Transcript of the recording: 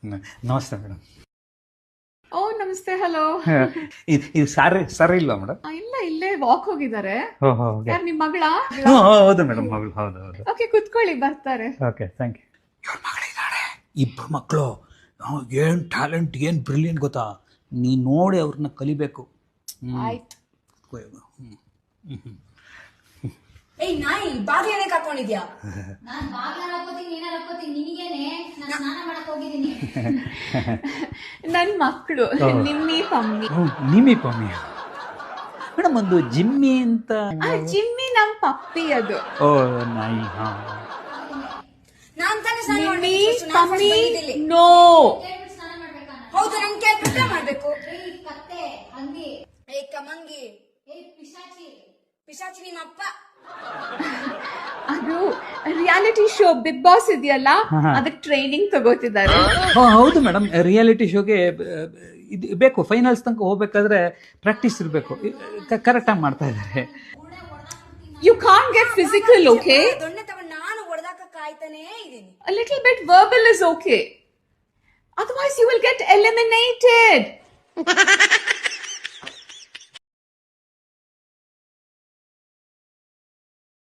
ನಮಸ್ತೆ ಮೇಡಮ್. ಓ ನಮಸ್ತೆ, ಹಲೋ. ಇದು ಸರ್ ಇಲ್ವಾ ಮೇಡಮ್? ಇಲ್ಲ, ಇಲ್ಲೇ ವಾಕ್ ಹೋಗಿದ್ದಾರೆ. ಯಾರು ನಿಮ್ಮ ಮಗಳ? ಹೌದು ಮೇಡಮ್, ಹೌದು ಹೌದು ಹೌದು. ಓಕೆ, ಕುತ್ಕೊಳ್ಳಿ, ಬರ್ತಾರೆ. Okay, thank you. ಇವ್ರ ಮಗಳಿದ್ದಾಳೆ, ಇಬ್ರು ಮಕ್ಕಳು. ಏನು ಟ್ಯಾಲೆಂಟ್, ಏನು ಬ್ರಿಲಿಯಂಟ್ ಗೊತ್ತಾ? ನೀನು ನೋಡಿ ಅವ್ರನ್ನ ಕಲಿಬೇಕು. ಆಯ್ತು. ಏಯ್ ನಾಯಿ, ಬಾಗಿಲು ಏನಕ್ಕೆ ಹಾಕೊಂಡಿದ್ಯಾ? ನಾನು ಬಾಗಿಲು ಹಾಕೋತೀನಿ, ನೀನೇ ಹಾಕೋತೀನಿ, ನಿನಗೇನೆ? ನಾನು ಸ್ನಾನ ಮಾಡಕ್ ಹೋಗಿದ್ದೀನಿ. ನನ್ನ ಮಕ್ಕಳು ನಿಮ್ಮಿ ಪಮ್ಮಿ. ನಿಮ್ಮಿ ಪಮ್ಮಿ ಮೇಡಮ್, ಒಂದು ಜಿಮ್ಮಿ ಅಂತ. ಜಿಮ್ಮಿ ನಮ್ಮ ಪಪ್ಪಿ ಅದು. ಓ ನಾಯಿ. ಹಾ, ನಾನ್ ತಾನೇ ಸ್ನಾನ ನಿಮ್ಮಿ ಮಾಡ್ಬೇಕು, ಪಮ್ಮಿ. ನೋ, ಕೇಳ್ಬಿಟ್ಟು ಸ್ನಾನ ಮಾಡ್ಬೇಕಾ? ಹೌದು, ನನ್ ಕೇಳ್ಬಿಟ್ಟೆ ಮಾಡ್ಬೇಕು. ಏಯ್ ಕತ್ತೆ, ಹಂದಿ, ಏ ಕಮಂಗಿ, ಏಯ್ ಪಿಶಾಚಿ. ಪಿಶಾಚಿ ನಿಮ್ಮ ಅಪ್ಪ. ಅದು ರಿಯಾಲಿಟಿ ಶೋ ಬಿಗ್ ಬಾಸ್ ಇದೆಯಲ್ಲ, ಅದಕ್ಕೆ ಟ್ರೈನಿಂಗ್ ತಗೋತಿದ್ದಾರೆ. ಹೌದು ಮೇಡಮ್, ರಿಯಾಲಿಟಿ ಶೋಗೆ ಇದು ಬೇಕು. ಫೈನಲ್ಸ್ ತನಕ ಹೋಗ್ಬೇಕಾದ್ರೆ ಪ್ರಾಕ್ಟೀಸ್ ಇರಬೇಕು. ಕರೆಕ್ಟಾಗಿ ಮಾಡ್ತಾ ಇದ್ದಾರೆ. You can't get physical, okay? ದೊಣ್ಣೆ ತಗೊಂಡು ನಾನು ಹೊಡೆದಾಕ ಕಾಯ್ತಾನೇ ಇದೀನಿ. A little bit verbal is okay. Otherwise you will get eliminated.